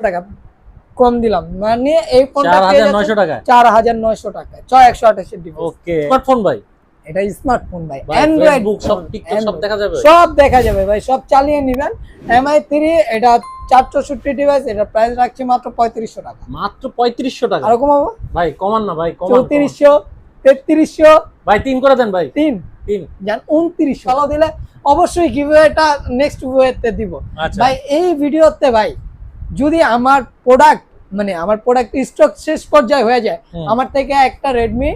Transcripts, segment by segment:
টাকা কম দিলাম, মানে এই ফোনটা 4900 টাকা, 4900 টাকা 6128 এর ডিভাইস। ওকে স্মার্টফোন ভাই, এটা স্মার্টফোন ভাই, ভাই অ্যান্ড্রয়েড ফেসবুক সব টিকটক সব দেখা যাবে, সব দেখা যাবে ভাই, সব চালিয়ে নেবেন। MI3 এটা 464 ডিভাইস, এটা প্রাইস রাখছি মাত্র 3500 টাকা। মাত্র 3500 টাকা, আর কমাবো ভাই কমান না ভাই, কমান 3400 3300 ভাই 3 করে দেন ভাই, 3 3 জান 2900 ভালো দিলে অবশ্যই গিভওয়েটা নেক্সট ওয়েতে দিব। আচ্ছা ভাই এই ভিডিওতে ভাই যদি আমার প্রোডাক্ট মানে আমার প্রোডাক্ট স্টক শেষ পর্যায়ে হয়ে যায়, আমার থেকে একটা রেডমি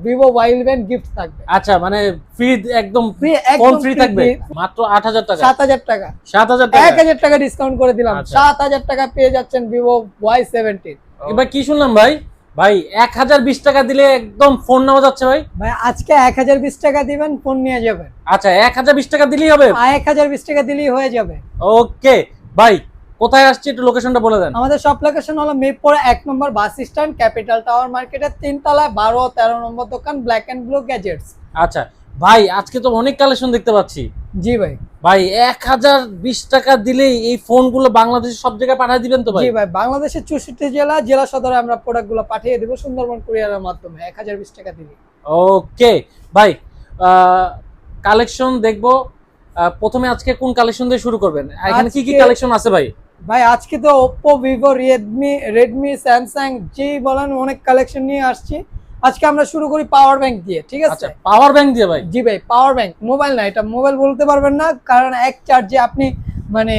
ভিভো Y11 গিফট থাকবে। আচ্ছা মানে ফ্রি, একদম ফ্রি, ফোন ফ্রি থাকবে মাত্র 8000 টাকা, 7000 টাকা, 7000 টাকা, 1000 টাকা ডিসকাউন্ট করে দিলাম। আচ্ছা। 7000 টাকা পেয়ে যাচ্ছেন ভিভো Y17। এবার কি শুনলাম ভাই, ভাই 1020 টাকা দিলে একদম ফোন নেওয়া যাচ্ছে ভাই? ভাই আজকে 1020 টাকা দিবেন, ফোন নিয়ে যাবেন। আচ্ছা 1020 টাকা দিলেই হবে? 1020 টাকা দিলেই হয়ে যাবে। ওকে ভাই, কোথায় আসছে একটু লোকেশনটা বলে দেন। আমাদের সব লোকেশন হলো মিরপুর 1 নম্বর বাস স্ট্যান্ড, ক্যাপিটাল টাওয়ার মার্কেটের 3 তলায় 12 ও 13 নম্বর দোকান, ব্ল্যাক এন্ড ব্লু গ্যাজেটস। আচ্ছা ভাই, আজকে তো অনেক কালেকশন দেখতে পাচ্ছি। জি ভাই। ভাই 1020 টাকা দিলেই এই ফোনগুলো বাংলাদেশের সব জায়গায় পাঠিয়ে দিবেন তো ভাই? জি ভাই, বাংলাদেশের 64 জেলা সদরে আমরা প্রোডাক্টগুলো পাঠিয়ে দেব সুন্দরবন কুরিয়ারের মাধ্যমে 1020 টাকা দিলে। ওকে ভাই, কালেকশন দেখবো। প্রথমে আজকে কোন কালেকশন দিয়ে শুরু করবেন? এখানে কি কি কালেকশন আছে ভাই? ভাই আজকে তো ওপ্পো, ভিভো, রেডমি, স্যামসাং জি বলেন অনেক কালেকশন নিয়ে আসছি। আজকে আমরা শুরু করি পাওয়ার ব্যাংক দিয়ে, ঠিক আছে? আচ্ছা পাওয়ার ব্যাংক দিয়ে ভাই? জি ভাই, পাওয়ার ব্যাংক, মোবাইল না, এটা মোবাইল বলতে পারবেন না, কারণ এক চার্জে আপনি মানে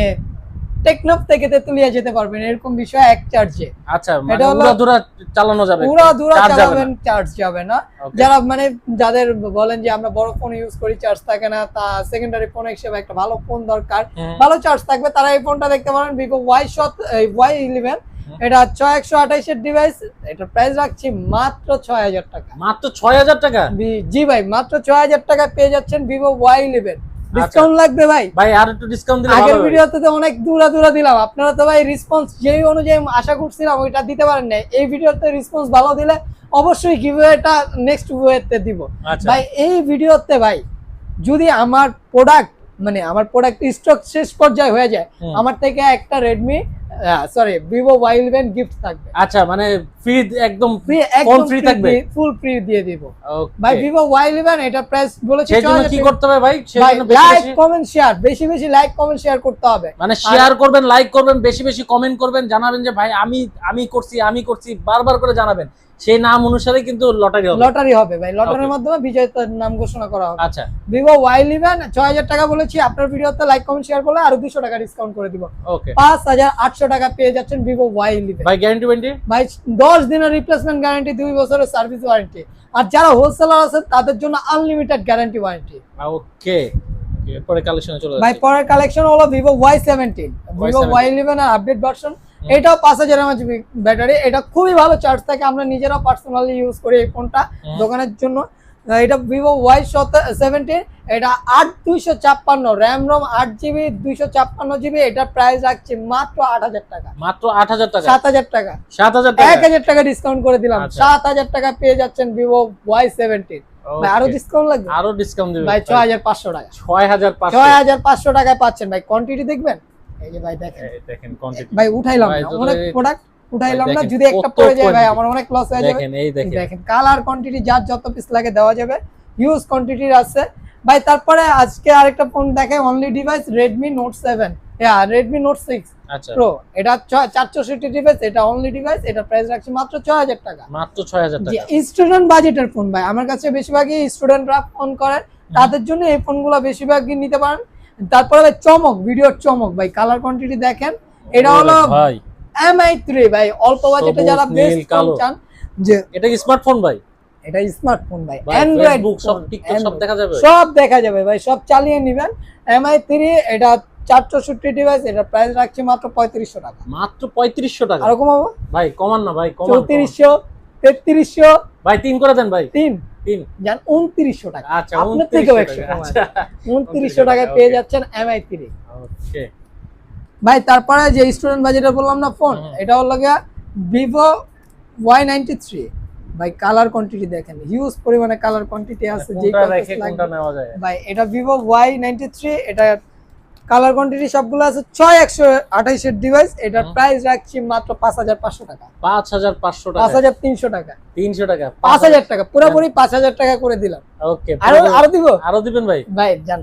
টেকনাফ থেকে তেতুলিয়া যেতে পারবেন, এরকম বিষয় এক চার্জে। আচ্ছা মানে উড়াধুরা চালানো যাবে? উড়াধুরা চালাবেন, চার্জ যাবে না। যারা মানে যাদের বলেন যে আমরা বড় ফোন ইউজ করি, চার্জ থাকে না, তা সেকেন্ডারি ফোন হিসেবে একটা ভালো ফোন দরকার, ভালো চার্জ থাকবে, তারা এই ফোনটা দেখতে পারেন, ভিভো Y11। এটা 6128 এর ডিভাইস, এটা প্রাইস রাখছি মাত্র 6000 টাকা। মাত্র 6000 টাকা? জি ভাই, মাত্র 6000 টাকা পেয়ে যাচ্ছেন ভিভো Y11। ডিসকাউন্ট লাগবে ভাই? ভাই আর একটু ডিসকাউন্ট দিলে ভালো আগের হবে। ভিডিওতে তো অনেক দূরা দিলাম, আপনারা তো ভাই রেসপন্স যেই অনুযায়ী আশা করছিলাম ওইটা দিতে পারেন না। এই ভিডিওতে রেসপন্স ভালো দিলে অবশ্যই গিভওয়েটা নেক্সট ওয়েতে দিব। ভাই এই ভিডিওতে ভাই যদি আমার প্রোডাক্ট মানে আমার প্রোডাক্ট স্টক শেষ পর্যায়ে হয়ে যায়, আমার থেকে একটা রেডমি ভিভো Y11 গিফট থাকবে। আচ্ছা মানে ফ্রি, একদম ফ্রি, ফোন ফ্রি থাকবে, ফুল ফ্রি দিয়ে দিব ভাই। ভিভো Y11 এটা প্রাইস বলেছি। সেই জন্য কি করতে হবে ভাই? সেই জন্য লাইক কমেন্ট শেয়ার, বেশি লাইক কমেন্ট শেয়ার করতে হবে। মানে শেয়ার করবেন, লাইক করবেন, বেশি কমেন্ট করবেন, জানাবেন যে ভাই আমি করছি, বারবার করে জানাবেন। সেই নাম অনুসারে কিন্তু লটারি হবে ভাই, লটারির মাধ্যমে বিজয়ীর নাম ঘোষণা করা হবে। আচ্ছা ভিভো Y11 6000 টাকা বলেছি, আপনার ভিডিওতে লাইক কমেন্ট শেয়ার করলে আরো 200 টাকা ডিসকাউন্ট করে দিব। ওকে 5800 টাকা পেয়ে যাচ্ছেন ভিভো Y11। ভাই গ্যারান্টি ভাই 10 দিনের রিপ্লেসমেন্ট গ্যারান্টি, 2 বছরের সার্ভিস ওয়ারেন্টি, আর যারা হোলসেলার আছে তাদের জন্য আনলিমিটেড গ্যারান্টি ওয়ারেন্টি। ওকে পরের কালেকশনে চলে যাচ্ছি ভাই। পরের কালেকশন হলো ভিভো Y17, ভিভো Y11 এর আপডেট ভার্সন। এটাও 5000 mAh ব্যাটারি, এটা খুবই ভালো চার্জ থাকে, আমরা নিজেরা পার্সোনালি ইউজ করি এই ফোনটা দোকানের জন্য। এটা ভিভো Y17, এটা 8256 র্যাম রোম 8GB 256GB। এটা প্রাইস রাখছি মাত্র 8000 টাকা। মাত্র 8000 টাকা? 7000 টাকা। 7000 টাকা, 1000 টাকা ডিসকাউন্ট করে দিলাম। 7000 টাকা পেয়ে যাচ্ছেন ভিভো Y17। ভাই আরো ডিসকাউন্ট লাগবে? আরো ডিসকাউন্ট দিবেন ভাই, 6500 টাকা। 6500 টাকায় পাচ্ছেন ভাই। কোয়ান্টিটি দেখবেন, এই যে ভাই দেখেন কোয়ান্টিটি ভাই, উঠাইলাম না অনেক প্রোডাক্ট, উঠাইলাম না, যদি একটা পড়ে যায় ভাই আমার অনেক লস হয়ে যাবে। দেখেন এই দেখেন কালার কোয়ান্টিটি যার যত পিস লাগে দেওয়া যাবে, হিউজ কোয়ান্টিটির আছে ভাই। তারপরে আজকে আরেকটা ফোন দেখাই, only device Redmi Note 7, Redmi Note 6 Pro। এটা 464 ডিভাইস, এটা অনলি ডিভাইস, এটা প্রাইস রাখছি মাত্র 6000 টাকা। মাত্র 6000 টাকা। স্টুডেন্ট বাজেটের ফোন ভাই, আমার কাছে বেশিরভাগই স্টুডেন্টরা ফোন করেন, তাদের জন্য এই ফোনগুলো বেশিরভাগই নিতে পারেন। তারপরে ভাই চমক, ভিডিওর চমক ভাই, কালার কোয়ান্টিটি দেখেন। এটা হলো ভাই MI3 ভাই, অল্প বাজেটে যারা বেস্ট ফোন চান, যে এটা স্মার্টফোন ভাই, এটা স্মার্টফোন ভাই, অ্যান্ড্রয়েড সব টিকটক সব দেখা যাবে, সব দেখা যাবে ভাই, সব চালিয়ে নেবেন। MI3 এটা 464 ডিভাইস, এটা প্রাইস রাখছি মাত্র 3500 টাকা। মাত্র 3500 টাকা? আর কমাবো ভাই? কমান না ভাই, কমান। 3400 3300 ভাই 3 করে দেন ভাই। 3 জান 2900 টাকা। আচ্ছা 2900 টাকায় পেয়ে যাচ্ছেন MI3। ওকে ভাই। তারপরে যে স্টুডেন্ট বাজেটে বললাম না ফোন, এটা হলো গিয়া ভিভো Y93 ভাই। কালার কোয়ান্টিটি দেখেন, হিউজ পরিমাণে কালার কোয়ান্টিটি আছে, যে কোনটা নেওয়া যায় ভাই। এটা ভিভো Y93, এটা কালার কোয়ান্টিটি সবগুলো আছে 6128 এর ডিভাইস। এটার প্রাইস রাখছি মাত্র 5500 টাকা। 5500 টাকা, 5300 টাকা, 300 টাকা, 5000 টাকা, পুরোপুরি 5000 টাকা করে দিলাম। ওকে, আরো দিব, আরো দিবেন ভাই? ভাই জান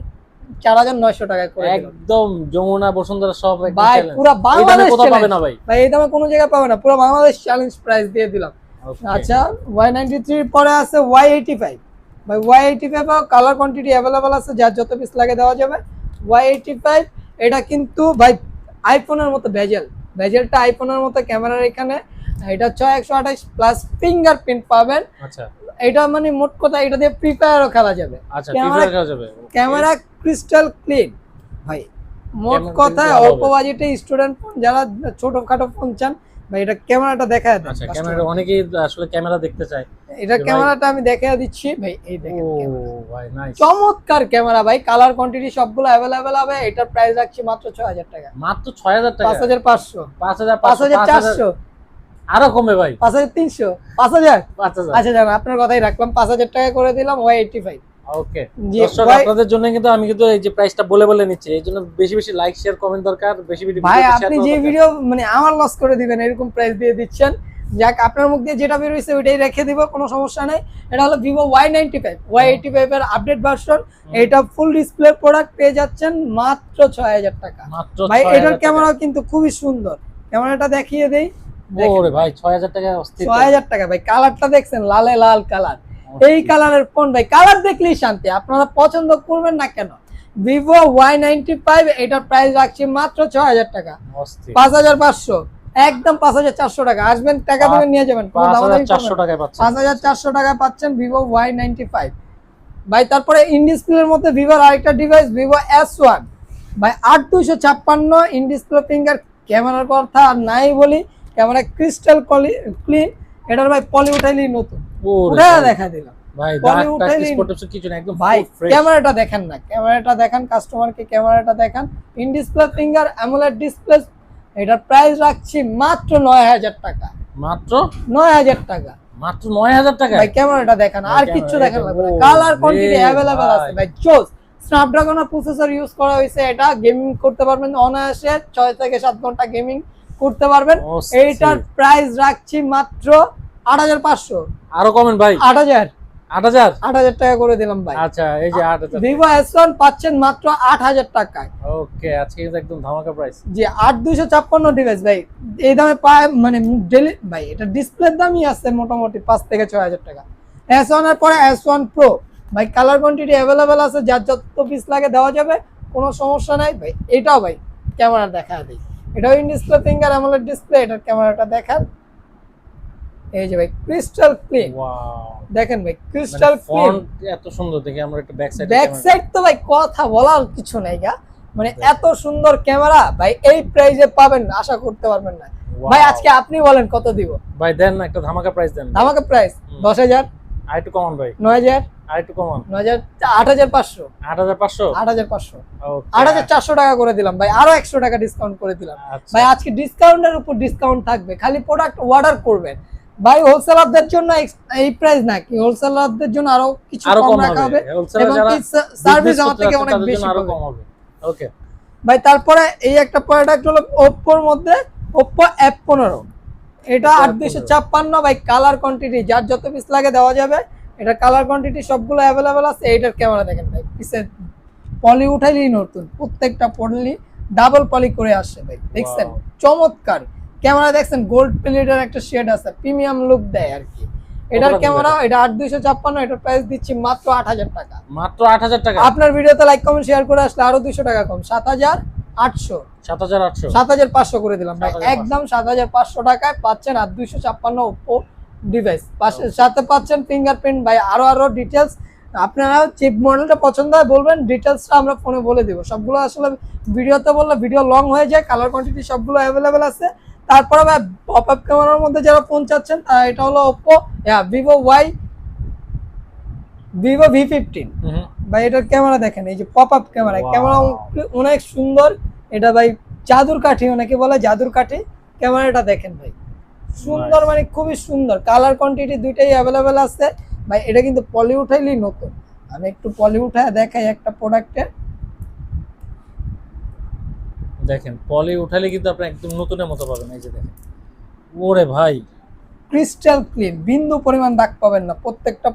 4900 টাকা করে দিলাম। একদম যমুনা বসুন্ধরা সব একদম ভাই চ্যালেঞ্জ। পুরো বাংলাদেশ কোথাও পাবে না ভাই। ভাই এই দামে কোনো জায়গায় পাবে না, পুরো বাংলাদেশ চ্যালেঞ্জ প্রাইস দিয়ে দিলাম। আচ্ছা Y93 পরে আছে Y85। ভাই Y85 কালার কোয়ান্টিটি अवेलेबल আছে, যার যত পিস লাগে দেওয়া যাবে। Y85 এটা কিন্তু ভাই আইফোনের মতো বেজেলটা আইফোনের মতো, ক্যামেরার এখানে এটা 6128 প্লাস ফিঙ্গারপ্রিন্ট পাবেন। আচ্ছা, এটা মানে মোট কথা এটা দিয়ে ফ্রি ফায়ারও খেলা যাবে। আচ্ছা, ফ্রি ফায়ার খেলা যাবে। ক্যামেরা ক্রিস্টাল ক্লিন ভাই, মোট কথা অল্প বাজেটে স্টুডেন্ট ফোন যারা ছোটখাটো ফোন চান ভাই, এটা ক্যামেরাটা দেখায় দেন। আচ্ছা, ক্যামেরা অনেকেই আসলে ক্যামেরা দেখতে চায়। এটা ক্যামেরাটা আমি দেখায় দিচ্ছি ভাই, এই দেখেন ও ভাই নাইস, চমৎকার ক্যামেরা ভাই। কালার কোয়ান্টিটি সবগুলো अवेलेबल হবে। এটার প্রাইস রাখছি মাত্র 6000 টাকা। মাত্র 6000 টাকা, 5500, 5400, আরো কমে ভাই, 5300, 5000। 5000। আচ্ছা জান, আপনার কথাই রাখলাম, 5000 টাকা করে দিলাম Y85। ওকে দর্শক, আপনাদের জন্য কিন্তু আমি কিন্তু এই যে প্রাইসটা বলে নিচ্ছি, এই জন্য বেশি বেশি লাইক শেয়ার কমেন্ট দরকার, বেশি বেশি ভাই আপনি যে ভিডিও মানে আমার লস করে দিবেন এরকম প্রাইস দিয়ে দিচ্ছেন। যাক, আপনার মুখ দিয়ে যেটা বের হইছে ওইটাই রেখে দিব, কোনো সমস্যা নাই। এটা হলো Vivo Y95 এর আপডেট ভার্সন। এটা ফুল ডিসপ্লে প্রোডাক্ট পেয়ে যাচ্ছেন মাত্র 6000 টাকা। ভাই এটার ক্যামেরাও কিন্তু খুবই সুন্দর, ক্যামেরাটা দেখিয়ে দেই। ওরে ভাই 6000 টাকা অস্থির, 6000 টাকা ভাই। কালারটা দেখছেন, লালে লাল কালার। এই কালারের ফোন ভাই, কালার দেখলেই শান্তি, আপনারা পছন্দ করবেন না কেন? Vivo Y95 এটার প্রাইস রাখছি মাত্র 6000 টাকা। 5500, একদম 5400 টাকা। আসবেন, টাকা দিবেন, নিয়ে যাবেন, কোনো দামাদামি করবেন না। 5400 টাকায় পাচ্ছেন, 5400 টাকায় পাচ্ছেন Vivo Y95 ভাই। তারপরে ইন ডিসপ্লের মধ্যে ভিভোর আরেকটা ডিভাইস Vivo S1 ভাই, 8256 ইন ডিসপ্লে ফিঙ্গার। ক্যামেরার কথা আর নাই বলি, ক্যামেরা ক্রিস্টাল ক্লিন। এটার ভাই পলি উঠাইলেই নতুন, ওটা দেখা দিলাম ভাই। পলি উঠাইলেই কিছু না, একদম ভাই। ক্যামেরাটা দেখেন না, ক্যামেরাটা দেখান, কাস্টমারকে ক্যামেরাটা দেখান। In display finger, AMOLED display. এটার প্রাইস রাখছি মাত্র 9000 টাকা। মাত্র 9000 টাকা, মাত্র 9000 টাকা ভাই। ক্যামেরাটা দেখান, আর কিচ্ছু দেখান লাগবে না। কালার কোয়ান্টিটি अवेलेबल আছে ভাই, জোস। স্ন্যাপড্রাগন প্রসেসর ইউজ করা হয়েছে। এটা গেমিং করতে পারবেন অনায়াসে, 6 থেকে 7 ঘন্টা গেমিং করতে পারবেন। এইটার প্রাইস রাখছি মাত্র 8500। আরো কমেন ভাই, 8000 টাকা করে দিলাম ভাই। আচ্ছা, এই যে 8000 Vivo S1 পাচ্ছেন মাত্র 8000 টাকায়। ওকে, আজকে কিন্তু একদম ধামাকা প্রাইস। জি 8256 ডিভাইস ভাই, এই দামে পায় মানে ডেলি ভাই। এটা ডিসপ্লের দামই আছে মোটামুটি 5 থেকে 6000 টাকা। S1 এর পরে S1 Pro ভাই, কালার কোয়ান্টিটি अवेलेबल আছে, যার যত পিস লাগে দেওয়া যাবে, কোনো সমস্যা নাই ভাই। এটাও ভাই ক্যামেরা দেখা দেই, এটাও in display finger AMOLED display. এটার ক্যামেরাটা দেখান, এই যে ভাই ক্রিস্টাল ক্লিন। ওয়াও, দেখেন ভাই ক্রিস্টাল ক্লিন, ফন্ট এত সুন্দর। দেখি আমরা একটা ব্যাক সাইড তো ভাই কথা বলার কিছু নাই গা, মানে এত সুন্দর ক্যামেরা ভাই এই প্রাইসে পাবেন আশা করতে পারবেন না ভাই। আজকে আপনি বলেন কত দিব ভাই? দেন না একটা ধামাকা প্রাইস দেন। ধামাকা প্রাইস 10000, আরেকটু কমান ভাই। 9000, আরেকটু কমান। 9000, 8500, 8500, 8500, ওকে, 8400 টাকা করে দিলাম ভাই। আরো 100 টাকা ডিসকাউন্ট করে দিলাম ভাই। আজকে ডিসকাউন্টের উপর ডিসকাউন্ট থাকবে, খালি প্রোডাক্ট অর্ডার করবেন ভাই। হোলসেলারদের জন্য এই প্রাইস না, কি হোলসেলারদের জন্য আরো কিছু কম রাখা হবে, এবং সার্ভিস আমার থেকে অনেক বেশি কম হবে। ওকে ভাই। তারপরে এই একটা প্রোডাক্ট হলো Oppo-র মধ্যে Oppo F15। এটা 8256 ভাই। কালার কোয়ান্টিটি যার যত পিস লাগে দেওয়া যাবে। এটা কালার কোয়ান্টিটি সবগুলো अवेलेबल আছে। এইটার ক্যামেরা দেখেন ভাই, পিছে পলি উঠাইলেই নতুন, প্রত্যেকটা পলি ডাবল পলি করে আসছে ভাই। দেখছেন চমৎকার ক্যামেরা, দেখছেন গোল্ড প্লেটের একটা শেড আছে, প্রিমিয়াম লুক দেয় আর কি। এটার ক্যামেরা, এটা 8256, এটার প্রাইস দিচ্ছি মাত্র 8000 টাকা। মাত্র 8000 টাকা। আপনার ভিডিওতে লাইক কমেন্ট শেয়ার করে আসলে আরো 200 টাকা কম, 7800, 7500 করে দিলাম ভাই। একদম 7500 টাকায় পাচ্ছেন 8256 Oppo ডিভাইস। সাথে পাচ্ছেন ফিঙ্গারপ্রিন্ট ভাই। আরো ডিটেলস আপনারা যে মডেলটা পছন্দ হয় বলবেন, ডিটেলসটা আমরা ফোনে বলে দিব। সবগুলো আসলে ভিডিওতে বললে ভিডিও লং হয়ে যায়। কালার কোয়ান্টিটি সবগুলো अवेलेबल আছে। তারপরে ভাই পপআপ ক্যামেরার মধ্যে যারা ফোন চাচ্ছেন, এটা হলো Oppo Vivo V15 ভাই। এটার ক্যামেরা দেখেন, এই যে পপআপ ক্যামেরা, ক্যামেরা অনেক সুন্দর। এটা ভাই জাদুর কাঠি, অনেকে বলে জাদুর কাঠি। ক্যামেরাটা দেখেন ভাই, সুন্দর, মানে খুবই সুন্দর। কালার কোয়ান্টিটি দুইটাই अवेलेबल আছে ভাই। এটা কিন্তু পলি উঠাইলেই নতুন। আমি একটু পলি উঠায় দেখাই একটা প্রোডাক্টে। দেখেন পলি উঠালে কিন্তু আপনি একদম নতুনের মতো পাবেন। এই যে দেখেন, ওরে ভাই ক্রিস্টাল ক্লিন, বিন্দু পরিমাণ দাগ পাবেন না। প্রত্যেকটা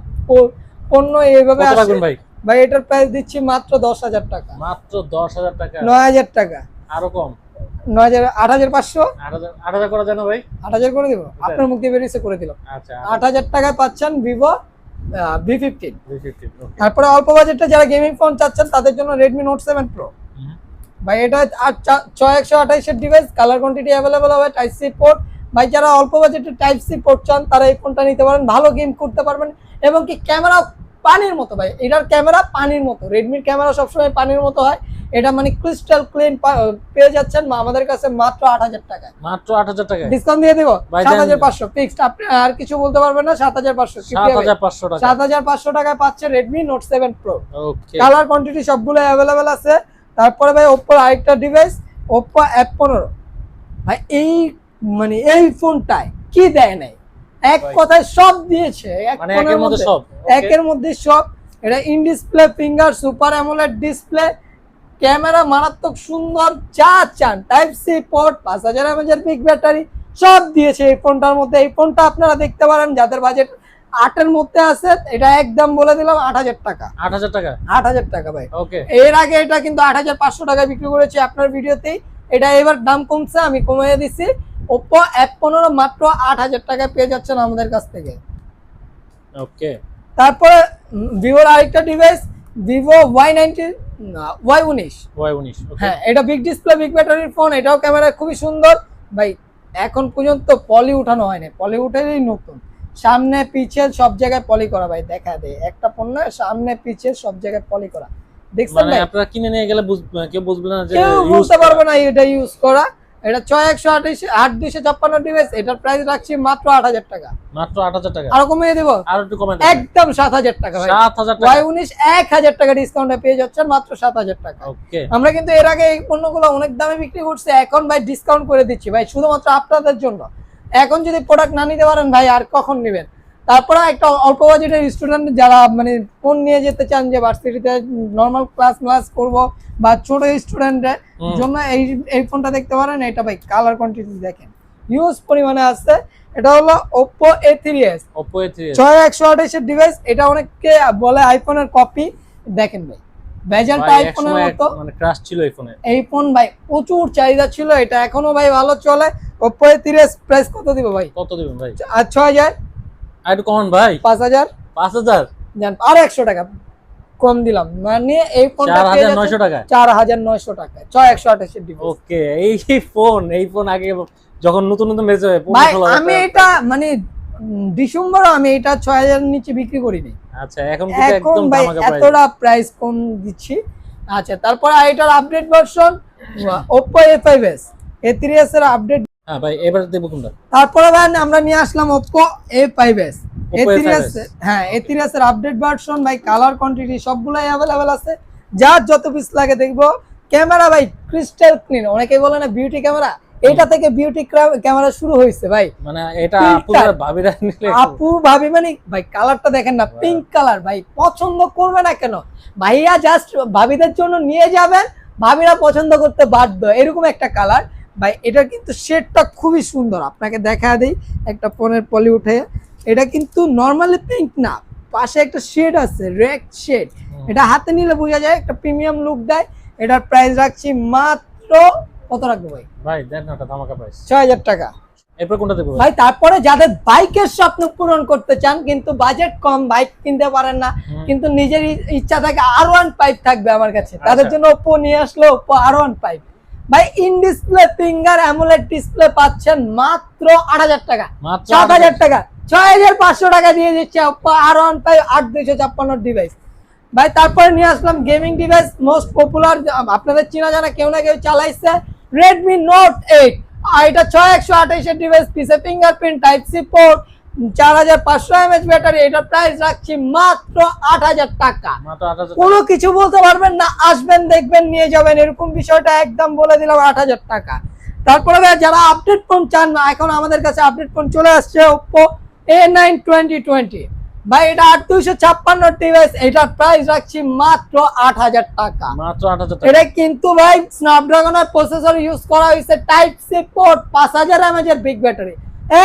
পণ্য এইভাবে কত আসে রাখবেন ভাই? ভাই এটার প্রাইস দিচ্ছি মাত্র 10,000 টাকা। মাত্র 10,000 টাকা? 9,000 টাকা। আরো কম? 9,000, 8,500। 8,000 করা যায় না ভাই? 8,000 করে দিব, আপনার মুখ দিয়ে বেরিয়েছে করে দিলাম। আচ্ছা 8,000 টাকায় পাচ্ছেন ভিভো V15। ওকে। তারপরে অল্প বাজেটে যারা গেমিং ফোন চাচ্ছেন তাদের জন্য রেডমি নোট 7 প্রো। ভাই এটা 6128 এর ডিভাইস, কালার কোয়ান্টিটি অ্যাভেলেবল হবে, টাইপ সি পোর্ট। ভাই যারা অল্প বাজেটে টাইপ সি পোর্ট চান তারা এই ফোনটা নিতে পারেন, ভালো গেম করতে পারবেন। এবং কি ক্যামেরা পানির মতো ভাই, এটার ক্যামেরা পানির মতো। রেডমির ক্যামেরা সবসময় পানির মতো হয়, এটা মানে ক্রিস্টাল ক্লিন পেয়ে যাচ্ছেন আমাদের কাছে মাত্র 8,000 টাকায়। মাত্র 8,000 টাকায় ডিসকাউন্ট দিয়ে দিব 7,500 ফিক্সড। আপনি আর কিছু বলতে পারবেন না। 7,500 টাকা। 7,500 টাকায় পাচ্ছে রেডমি নোট 7 প্রো। ওকে, কালার কোয়ান্টিটি সবগুলো অ্যাভেলেবেল আছে। তারপরে ভাই ওপ্পোর আরেকটা ডিভাইস, ওপ্পো F15। ভাই এই মানে এই ফোনটায় কি দেয় নাই, এক কথায় সব দিয়েছে। মানে একের মধ্যে সব, একের মধ্যে সব। এটা in display finger super AMOLED display, camera মারাত্মক সুন্দর, যা চান, type C port, 5000 mAh big battery সব দিয়েছে এই ফোনটার মধ্যে। এই ফোনটা আপনারা দেখতে পারেন যাদের বাজেট 8 এর মধ্যে আছে, এটা একদম বলে দিলাম 8,000 টাকা। 8,000 টাকা? 8,000 টাকা ভাই। ওকে, এর আগে এটা কিন্তু 8,500 টাকায় বিক্রি করেছি আপনার ভিডিওতেই। এটা এবার দাম কমছে, আমি কমিয়ে দিছি। ওপ্পো F15 মাত্র 8,000 টাকায় পেয়ে যাচ্ছেন আমাদের কাছ থেকে। ওকে, তারপরে ভিভোর আরেকটা ডিভাইস, ভিভো Y19। হ্যাঁ, এটা বিগ ডিসপ্লে বিগ ব্যাটারির ফোন, এটাও ক্যামেরা খুবই সুন্দর। ভাই এখন পর্যন্ত পলি উঠানো হয়নি, পলি উঠেই নতুন, সামনে পিছে সব জায়গায় পলি করা। ভাই দেখা দেয় একটা পণ্য সামনে পিছে সব জায়গায় পলি করা, দেখছেন ভাই? আপনারা কিনে নিয়ে গেলে কেউ বুঝবে না যে কেউ বুঝতে পারবে না এটা ইউজ করা। এটা 6128 ডিভাইস, এটার প্রাইস রাখছি মাত্র 8,000 টাকা। মাত্র 8,000 টাকা? আরো কমিয়ে দেব, আর একটু কমে একদম 7,000 টাকা ভাই। 7,000 টাকা? Y19 1,000 টাকা ডিসকাউন্টে পেয়ে যাচ্ছেন মাত্র 7,000 টাকা। ওকে, আমরা কিন্তু এর আগে এই পণ্যগুলো অনেক দামে বিক্রি করছি, এখন ভাই ডিসকাউন্ট করে দিচ্ছি ভাই শুধুমাত্র আপনাদের জন্য। এখন যদি প্রোডাক্ট না নিতে পারেন ভাই আর কখন নেবেন? তারপরে একটা অল্প বাজেটের স্টুডেন্ট যারা মানে ফোন নিয়ে যেতে চান, যে ভার্সিটিতে নরমাল ক্লাস করব বা ছোট স্টুডেন্টদের জন্য এই ফোনটা দেখতে পারেন। এটা ভাই কালার কোয়ান্টিটি দেখেন হিউজ পরিমাণে আছে। এটা হলো Oppo A3s। 6128 এর ডিভাইস, এটা অনেকে বলে আইফোনের কপি। দেখেন ভাই ভেজালটা আইফোনের মতো, মানে ক্রাশ ছিল এই ফোনে। এই ফোন ভাই প্রচুর চাহিদা ছিল, এটা এখনো ভাই ভালো চলে। Oppo A3s প্রাইস কত দিব ভাই? কত দিবেন ভাই? আর 6,000। আর একটু কমান ভাই। 5,000। 5,000 জান, আর 100 টাকা কম দিলাম, মানে এই ফোনটা 4,900 টাকা। 4,900 টাকা 6128 এর ডিভাইস। ওকে, এই ফোন আগে যখন নতুন বেজে ভাই আমি এটা মানে ডিসেম্বর আমি এটা 6,000 এর নিচে বিক্রি করিনি। আচ্ছা, এখন কিন্তু একদম ভাই ধামাকা প্রাইস, এতটা প্রাইস কম দিচ্ছি। আচ্ছা, তারপর এটার update version Oppo A5s, A3s এর আপডেট। হ্যাঁ ভাই, এবার দেব কোনটা? তারপরে ভাই আমরা নিয়ে আসলাম Oppo A5s। A3s, হ্যাঁ A3s এর আপডেট ভার্সন। ভাই কালার কোয়ান্টিটি সবগুলাই अवेलेबल আছে, যার যত পিস লাগে দেখবো। ক্যামেরা ভাই ক্রিস্টাল ক্লিন, অনেকেই বলে না বিউটি ক্যামেরা, এটা থেকে বিউটি ক্যামেরা শুরু হয়েছে ভাই। মানে এটা ভাবিরা নিলে ভাবি মানে ভাই কালারটা দেখেন না, পিঙ্ক কালার। ভাই পছন্দ করবে না কেন ভাইয়া, জাস্ট ভাবিদের জন্য নিয়ে যাবেন, ভাবিরা পছন্দ করতে বাধ্য, এরকম একটা কালার। ভাই এটা কিন্তু শেডটা খুবই সুন্দর, আপনাকে দেখা দেই একটা ফোনের পলি উঠে। এটা কিন্তু নরমালি পিঙ্ক না, পাশে একটা শেড আছে, রেড শেড। এটা হাতে নিলে বোঝা যায়, একটা প্রিমিয়াম লুক দেয়। এটার প্রাইস রাখছি মাত্র কত রাখবো ভাই? ভাই দেন না, ধামাকা প্রাইস 6,000 টাকা। এরপর কোনটা দেব ভাই? তারপরে যাদের বাইকের স্বপ্ন পূরণ করতে চান কিন্তু বাজেট কম, বাইক কিনতে পারেন না, কিন্তু নিজের ইচ্ছা থাকে R15 থাকবে আমার কাছে, তাদের জন্য Oppo নিয়ে আসলো Oppo R15। ভাই in display finger AMOLED display পাচ্ছেন মাত্র 8,000 টাকা। 7,000 টাকা 6,500 টাকা দিয়ে দিচ্ছে Oppo R15 8256 ডিভাইস। ভাই তারপরে নিয়ে আসলাম গেমিং ডিভাইস, মোস্ট পপুলার, আপনাদের চেনা জানা কেউ না কেউ চালাইছে, Redmi Note 8। আর এটা 6128 এর ডিভাইস, পিছে fingerprint, type C port, 4500 mAh battery. এটার প্রাইস রাখছি মাত্র 8,000 টাকা। কোনো কিছু বলতে পারবেন না, আসবেন দেখবেন নিয়ে যাবেন, এরকম বিষয়টা একদম বলে দিলাম 8,000 টাকা। তারপরে যারা আপডেট ফোন চান না, এখন আমাদের কাছে আপডেট ফোন চলে আসছে Oppo A9 2020। ভাই এটা 8256 ডিভাইস, এটার প্রাইস রাখছি মাত্র 8000 টাকা। মাত্র 8000 টাকা। এটা কিন্তু ভাই স্ন্যাপড্রাগনের প্রসেসর ইউজ করা হয়েছে, টাইপ সি পোর্ট, 5000 mAh এর বিগ ব্যাটারি,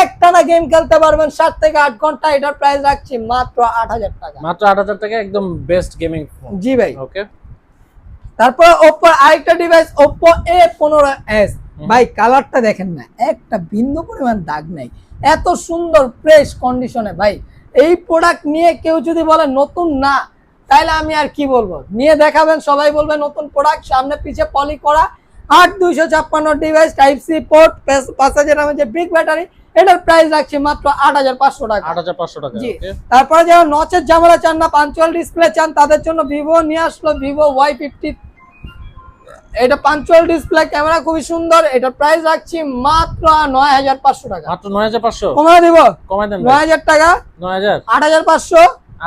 একটানা গেম খেলতে পারবেন 7 থেকে 8 ঘন্টা। এটার প্রাইস রাখছি মাত্র 8000 টাকা। মাত্র 8000 টাকা, একদম বেস্ট গেমিং ফোন। জি ভাই। ওকে, তারপর Oppo আরেকটা ডিভাইস Oppo A15s, ভাই কালারটা দেখেন না, একটা বিন্দু পরিমাণ দাগ নাই, এত সুন্দর ফ্রেশ কন্ডিশনে। ভাই এই প্রোডাক্ট নিয়ে কেউ যদি বলে নতুন না, তাহলে আমি আর কি বলবো, নিয়ে দেখাবেন সবাই বলবে নতুন প্রোডাক্ট, সামনে পিছে পলি করা। 8256 device, type C port, 5000 mAh big battery, এটার প্রাইস রাখছি মাত্র 8500 টাকা। 8500 টাকা। জি। ওকে, তারপরে যারা নচের ঝামেলা চান না, পাঞ্চুয়াল ডিসপ্লে চান, তাদের জন্য ভিভো নিয়ে আসলো Vivo Y50। এটা পাঞ্চুয়াল ডিসপ্লে, ক্যামেরা খুবই সুন্দর, এটার প্রাইস রাখছি মাত্র 9500 টাকা। মাত্র 9500 কমায় দিব, কমাই দেন 9000 টাকা, 9000 8500,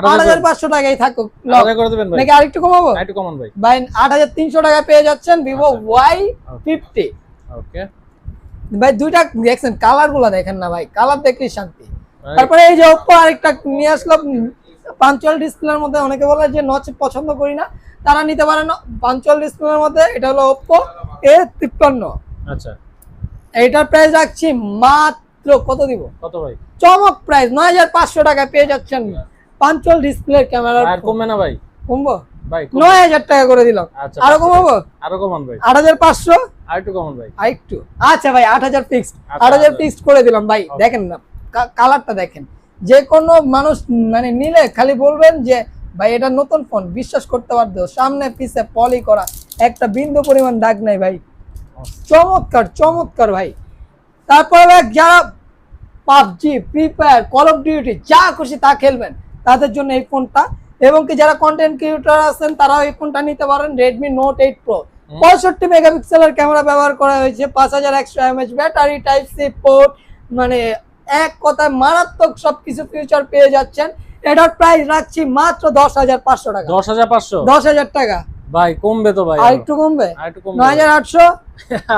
8500 টাকাই থাকুক। আলাদা করে দিবেন ভাই, নাকি আরেকটু কমাবো? একটু কমান ভাই। ভাই 8300 টাকা পেয়ে যাচ্ছেন Vivo Y50। ওকে ভাই দুইটা দেখছেন, কালার গুলা দেখেন না ভাই, কালার দেখলেই শান্তি। তারপরে এই যে Oppo আরেকটা নিয়ে আসলো পাঞ্চুয়াল ডিসপ্লের মধ্যে, অনেকে বলে যে নচ পছন্দ করি না, তারা নিতে পারে না পাঞ্চুয়াল ডিসপ্লের মধ্যে। এটা হলো Oppo A53। আচ্ছা, এটার প্রাইস রাখছি মাত্র কত দিব, কত ভাই? চমক প্রাইস 9500 টাকা পেয়ে যাচ্ছেন পাঞ্চুয়াল ডিসপ্লের ক্যামেরা। আর কমবে না ভাই? কমবো ভাই 9000 টাকা করে দিলাম। আচ্ছা, আরো কমাবো? আরো কমান ভাই, 8500, আর একটু কমান ভাই, আরেকটু। আচ্ছা ভাই 8000 ফিক্সড, আচ্ছা, 8000 ফিক্সড করে দিলাম ভাই। দেখেন না কালারটা দেখেন, যে কোনো মানুষ মানে নিলে খালি বলবেন যে ভাই এটা নতুন ফোন, বিশ্বাস করতে পারতো, সামনে পিছে পলি করা, একটা বিন্দু পরিমাণ দাগ নাই ভাই, চমৎকার চমৎকার ভাই। তারপরে ভাই যারা PUBG, free fire, call of duty যা খুশি তা খেলবেন, তাদের জন্য এই ফোনটা। এবং কি যারা কন্টেন্ট ক্রিয়েটর আছেন, তারাও এই ফোনটা নিতে পারেন। Redmi Note 8 Pro, 65 মেগাপিক্সেলের ক্যামেরা ব্যবহার করা হয়েছে, 5100 mAh battery, type C port, মানে এক কথায় মারাত্মক সবকিছু ফিউচার পেয়ে যাচ্ছেন। এটার প্রাইস রাখছি মাত্র 10500 টাকা। 10500 10000 টাকা ভাই, কমবে তো ভাই? আর একটু কমবে, আর একটু কমবে, 9800,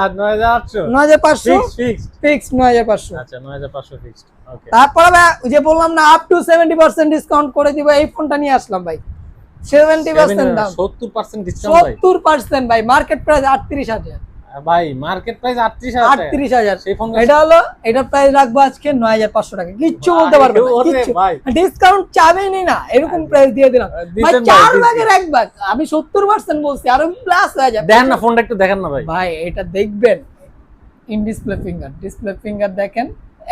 9800 9500 ফিক্সড। ফিক্স, 9500। আচ্ছা, 9500 ফিক্সড। ওকে, তারপরে ভাই ওই যে বললাম না, আপ টু 70% ডিসকাউন্ট করে দিব, এই ফোনটা নিয়ে আসলাম ভাই। 70% দাম, 70% ডিসকাউন্ট ভাই। 70% ভাই, মার্কেট প্রাইস 38000 ভাই, মার্কেট প্রাইস 38000 টাকা। 38000 সেই ফোন এটা হলো, এটার প্রাইস রাখবো আজকে 9500 টাকা। কিচ্ছু ভাই, বলতে পারবে না, ওরে কিচ্ছু ভাই। ডিসকাউন্ট চাবেনই না, এরকম প্রাইস দিয়ে দিলাম ভাই। দিছেন ভাই, 4 দিছেন। ভাগের 1 ভাগ, আমি 70% বলছি, আরো প্লাস হয়ে যাবে। দেন না ফোনটা, একটু দেখেন না ভাই। ভাই এটা দেখবেন, ইন ডিসপ্লে ফিঙ্গার দেখেন,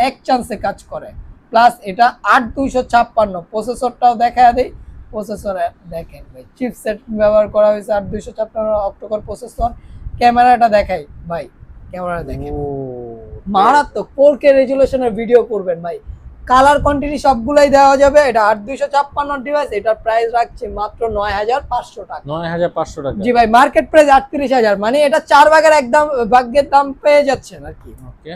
এক চান্সে কাজ করে। প্লাস এটা 8256, প্রসেসরটাও দেখায় দেই, প্রসেসরে দেখেন ভাই, চিপসেট ব্যবহার করা হয়েছে, 8256 অক্টোকোর প্রসেসর। ক্যামেরাটা দেখাই ভাই, ক্যামেরা দেখেন মারাত্মক, 4K রেজুলেশনের ভিডিও করবেন ভাই। কালার কোয়ান্টিটি সবগুলাই দেওয়া যাবে। এটা 8256 ডিভাইস, এটার প্রাইস রাখছি মাত্র 9500 টাকা। 9500 টাকা। জি ভাই, মার্কেট প্রাইস 38000, মানে এটা 4 ভাগের একদম ভাগ্যের দাম পেয়ে যাচ্ছেন আর কি। ওকে,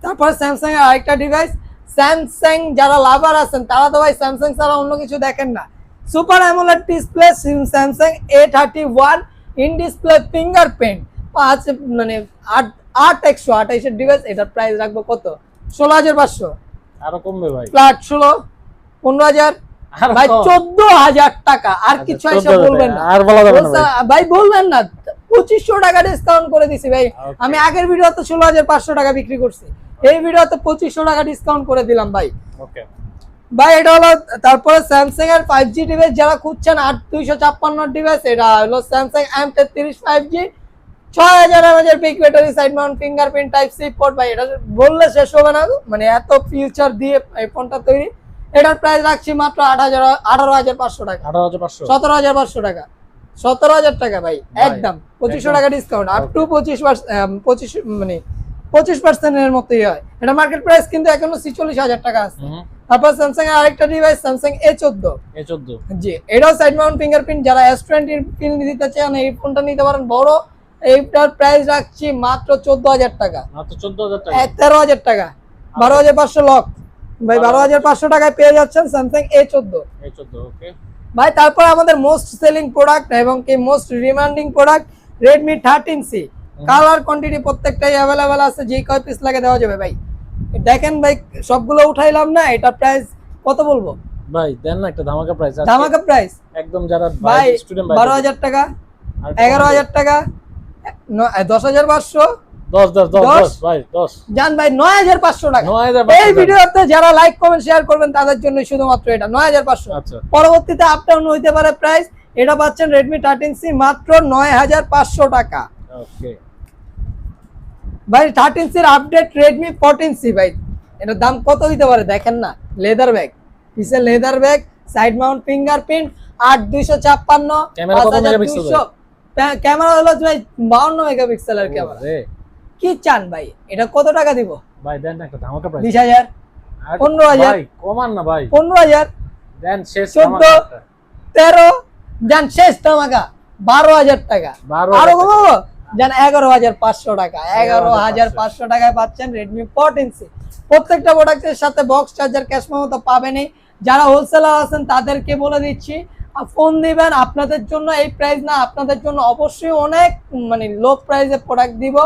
তারপর স্যামসাং এর আরেকটা ডিভাইস, স্যামসাং যারা লাভার আছেন, তারা তো ভাই স্যামসাং ছাড়া অন্য কিছু দেখেন না। Super AMOLED display Samsung A31, in display fingerprint, 8128 এর ডিভাইস। এটার প্রাইস রাখবো কত, 16500। আরো কমবে ভাই? ফ্ল্যাট 16, 15000 ভাই, 14000 টাকা। আর কিছু এসে বলবেন না, আর বলা যাবে না ভাই। ভাই বলবেন না, 2500 টাকা ডিসকাউন্ট করে দিছি ভাই। Okay. আমি আগের ভিডিওতে 16500 টাকা বিক্রি করছি, এই ভিডিওতে 2500 টাকা ডিসকাউন্ট করে দিলাম ভাই। ওকে ভাই এটা হলো। তারপরে স্যামসাং এর 5G ডিভাইস যারা খুঁজছেন, 8256 ডিভাইস, এটা হলো Samsung M33 5G, 6000 mAh big battery, side mount fingerprint, type C port. ভাই এটা বললে শেষ হবে না, মানে এত ফিউচার দিয়ে এই ফোনটা তৈরি। এটার প্রাইস রাখছি মাত্র 18500 টাকা। 18500 17500 টাকা, 17000 টাকা ভাই, একদম 2500 টাকা ডিসকাউন্ট, আপ টু 25 মানে 25% এর মতোই হয়। এটা মার্কেট প্রাইস কিন্তু এখনো 46000 টাকা আছে। তারপর স্যামসাং এর আরেকটা ডিভাইস, স্যামসাং A14। জি, এটাও সাইড মাউন্ট ফিঙ্গারপ্রিন্ট, যারা S20 পিন দিতে চান এই ফোনটা নিতে পারেন বড়। এইটার প্রাইস রাখছি মাত্র 14000 টাকা। মাত্র 14000 টাকা, 13000 টাকা, 12500 লক ভাই, 12500 টাকায় পেয়ে যাচ্ছেন স্যামসাং A14। ওকে ভাই তারপর আমাদের মোস্ট সেলিং প্রোডাক্ট এবং কি most demanding product, Redmi 13C। Colour quantity প্রত্যেকটাই অ্যাভেলেবেল আছে, যে কয় পিস লাগে দেওয়া যাবে ভাই। দেখেন ভাই, সবগুলো উঠাইলাম না, এটা প্রাইস কত বলবো, ভাই দেন না একটা ধামাকা প্রাইস। ধামাকা প্রাইস একদম যারা ভাই স্টুডেন্ট 12,000 টাকা, 11,000 টাকা, 10,500, 10 ভাই 10 জান ভাই 9,500 টাকা। 9,500 এই ভিডিওতে যারা লাইক কমেন্ট শেয়ার করবেন তাদের জন্য শুধুমাত্র এটা 9,500। আচ্ছা পরবর্তীতে আপ ডাউন হইতে পারে প্রাইস। এটা পাচ্ছেন Redmi 13C মাত্র 9,500 টাকা। ওকে ভাই 13C এর আপডেট Redmi 14C ভাই, এটার দাম কত হইতে পারে দেখেন না। লেদার ব্যাগ, পিছে leather bag, side mount fingerprint, 8/256, camera কত মেগাপিক্সেল? ক্যামেরা হলো ভাই 52 মেগাপিক্সেলের ক্যামেরা। কি চান ভাই, এটা কত টাকা দিব ভাই? দেন না একটা ধামাকা প্রাইস। 20,000, 15,000, ভাই কমান না ভাই। 15,000, দেন শেষ 14, 13, জান শেষ ধামাকা 12,000 টাকা। 12,000 আরো কমাবো জান 11,500 টাকা। 11,500 টাকায় পাচ্ছেন Redmi 14C। প্রত্যেকটা প্রোডাক্টের সাথে বক্স চার্জার, ক্যাশ মেমো তো পাবেনই। যারা হোলসেলার আছেন তাদেরকে বলে দিচ্ছি, ফোন দিবেন। আপনাদের জন্য এই প্রাইস না, আপনাদের জন্য অবশ্যই অনেক মানে লো প্রাইসে প্রোডাক্ট দিব।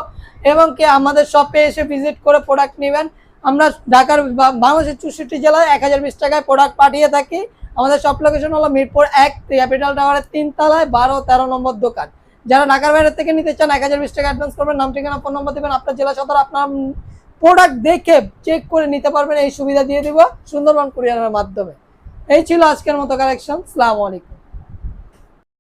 এবং কি আমাদের শপে এসে ভিজিট করে প্রোডাক্ট নেবেন। আমরা ঢাকার বাংলাদেশের 64 জেলায় 1020 টাকায় প্রোডাক্ট পাঠিয়ে থাকি। আমাদের শপ লোকেশন হলো মিরপুর 1 ক্যাপিটাল টাওয়ারের 3 তলায় 12-13 নম্বর দোকান। যারা ঢাকার বাইরে থেকে নিতে চান 1020 টাকা অ্যাডভান্স করবেন, নাম ঠিকানা ফোন নম্বর দিবেন, আপনার জেলা সদর আপনার প্রোডাক্ট দেখে চেক করে নিতে পারবেন। এই সুবিধা দিয়ে দিব সুন্দরবন কুরিয়ারের মাধ্যমে। এই ছিল আজকের মতো কালেকশন। আসসালামু আলাইকুম।